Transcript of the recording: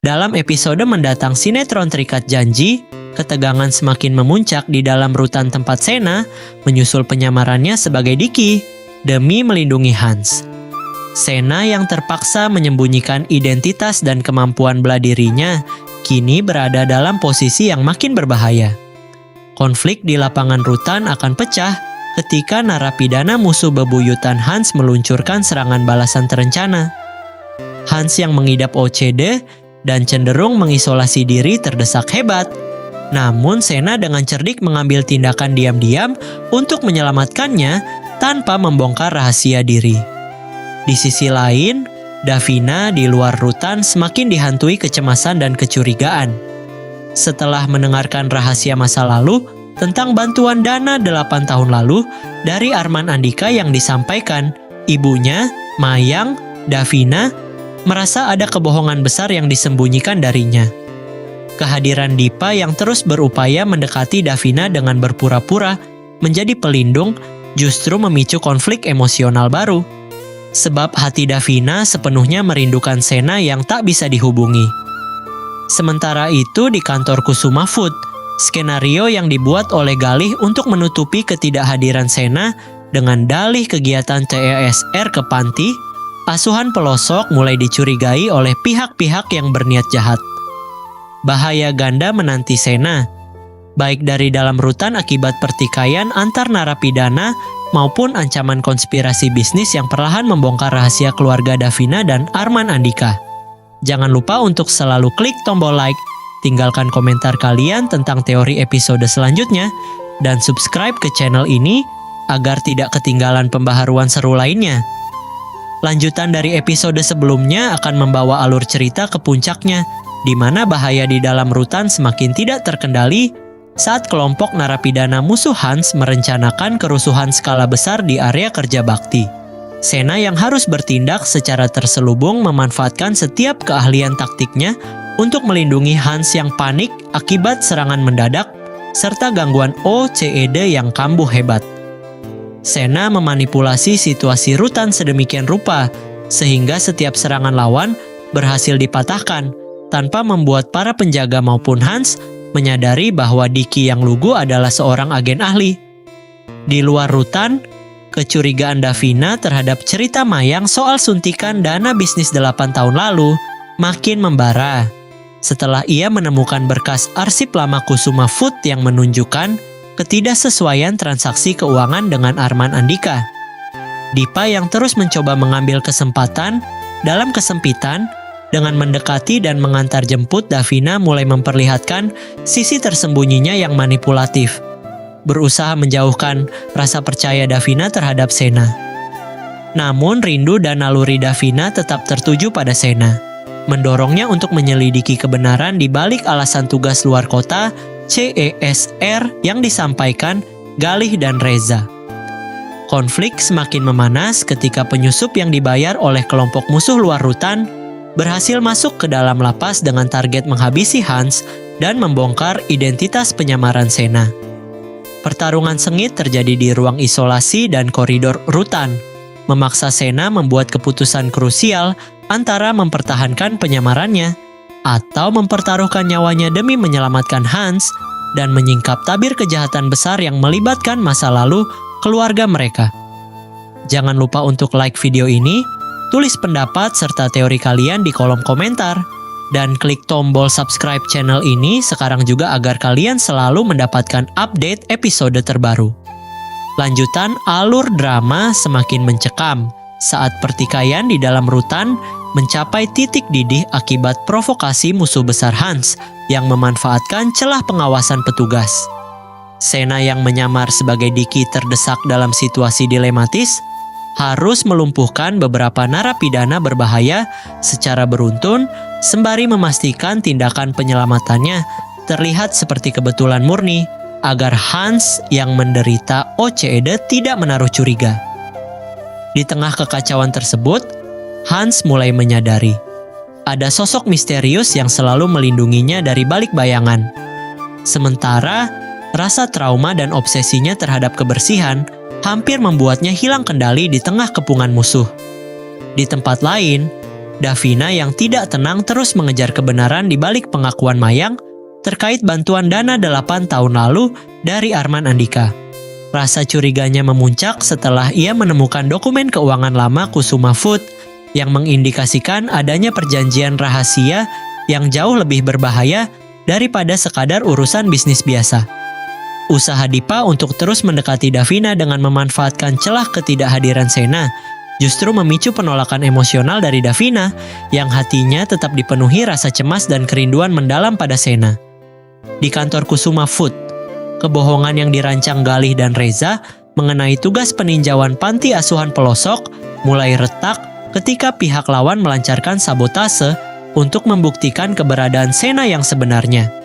Dalam episode mendatang sinetron Terikat Janji, ketegangan semakin memuncak di dalam rutan tempat Sena menyusul penyamarannya sebagai Diki demi melindungi Hans. Sena yang terpaksa menyembunyikan identitas dan kemampuan bela dirinya kini berada dalam posisi yang makin berbahaya. Konflik di lapangan rutan akan pecah ketika narapidana musuh bebuyutan Hans meluncurkan serangan balasan terencana. Hans yang mengidap OCD dan cenderung mengisolasi diri terdesak hebat. Namun Sena dengan cerdik mengambil tindakan diam-diam untuk menyelamatkannya tanpa membongkar rahasia diri. Di sisi lain, Davina di luar rutan semakin dihantui kecemasan dan kecurigaan. Setelah mendengarkan rahasia masa lalu tentang bantuan dana 8 tahun lalu dari Arman Andika yang disampaikan, ibunya, Mayang, Davina, merasa ada kebohongan besar yang disembunyikan darinya. Kehadiran Dipa yang terus berupaya mendekati Davina dengan berpura-pura menjadi pelindung justru memicu konflik emosional baru. Sebab hati Davina sepenuhnya merindukan Sena yang tak bisa dihubungi. Sementara itu di kantor Kusuma Food, skenario yang dibuat oleh Galih untuk menutupi ketidakhadiran Sena dengan dalih kegiatan CSR ke panti, asuhan pelosok mulai dicurigai oleh pihak-pihak yang berniat jahat. Bahaya ganda menanti Sena, baik dari dalam rutan akibat pertikaian antar narapidana maupun ancaman konspirasi bisnis yang perlahan membongkar rahasia keluarga Davina dan Arman Andika. Jangan lupa untuk selalu klik tombol like, tinggalkan komentar kalian tentang teori episode selanjutnya, dan subscribe ke channel ini agar tidak ketinggalan pembaharuan seru lainnya. Lanjutan dari episode sebelumnya akan membawa alur cerita ke puncaknya, di mana bahaya di dalam rutan semakin tidak terkendali saat kelompok narapidana musuh Hans merencanakan kerusuhan skala besar di area kerja bakti. Sena yang harus bertindak secara terselubung memanfaatkan setiap keahlian taktiknya untuk melindungi Hans yang panik akibat serangan mendadak serta gangguan OCD yang kambuh hebat. Sena memanipulasi situasi rutan sedemikian rupa sehingga setiap serangan lawan berhasil dipatahkan tanpa membuat para penjaga maupun Hans menyadari bahwa Diki yang lugu adalah seorang agen ahli. Di luar rutan, kecurigaan Davina terhadap cerita Mayang soal suntikan dana bisnis 8 tahun lalu makin membara setelah ia menemukan berkas arsip lama Kusuma Food yang menunjukkan ketidaksesuaian transaksi keuangan dengan Arman Andika. Dipa yang terus mencoba mengambil kesempatan dalam kesempitan dengan mendekati dan mengantar jemput Davina mulai memperlihatkan sisi tersembunyinya yang manipulatif, berusaha menjauhkan rasa percaya Davina terhadap Sena. Namun rindu dan naluri Davina tetap tertuju pada Sena, mendorongnya untuk menyelidiki kebenaran di balik alasan tugas luar kota CESR yang disampaikan Galih dan Reza. Konflik semakin memanas ketika penyusup yang dibayar oleh kelompok musuh luar rutan berhasil masuk ke dalam lapas dengan target menghabisi Hans dan membongkar identitas penyamaran Sena. Pertarungan sengit terjadi di ruang isolasi dan koridor rutan, memaksa Sena membuat keputusan krusial antara mempertahankan penyamarannya atau mempertaruhkan nyawanya demi menyelamatkan Hans dan menyingkap tabir kejahatan besar yang melibatkan masa lalu keluarga mereka. Jangan lupa untuk like video ini, tulis pendapat serta teori kalian di kolom komentar, dan klik tombol subscribe channel ini sekarang juga agar kalian selalu mendapatkan update episode terbaru. Lanjutan alur drama semakin mencekam saat pertikaian di dalam rutan mencapai titik didih akibat provokasi musuh besar Hans yang memanfaatkan celah pengawasan petugas. Sena yang menyamar sebagai Diki terdesak dalam situasi dilematis, harus melumpuhkan beberapa narapidana berbahaya secara beruntun sembari memastikan tindakan penyelamatannya terlihat seperti kebetulan murni agar Hans yang menderita OCD tidak menaruh curiga. Di tengah kekacauan tersebut, Hans mulai menyadari ada sosok misterius yang selalu melindunginya dari balik bayangan. Sementara, rasa trauma dan obsesinya terhadap kebersihan hampir membuatnya hilang kendali di tengah kepungan musuh. Di tempat lain, Davina yang tidak tenang terus mengejar kebenaran di balik pengakuan Mayang terkait bantuan dana 8 tahun lalu dari Arman Andika. Rasa curiganya memuncak setelah ia menemukan dokumen keuangan lama Kusuma Food yang mengindikasikan adanya perjanjian rahasia yang jauh lebih berbahaya daripada sekadar urusan bisnis biasa. Usaha Dipa untuk terus mendekati Davina dengan memanfaatkan celah ketidakhadiran Sena justru memicu penolakan emosional dari Davina yang hatinya tetap dipenuhi rasa cemas dan kerinduan mendalam pada Sena. Di kantor Kusuma Food, kebohongan yang dirancang Galih dan Reza mengenai tugas peninjauan panti asuhan pelosok mulai retak ketika pihak lawan melancarkan sabotase untuk membuktikan keberadaan Sena yang sebenarnya.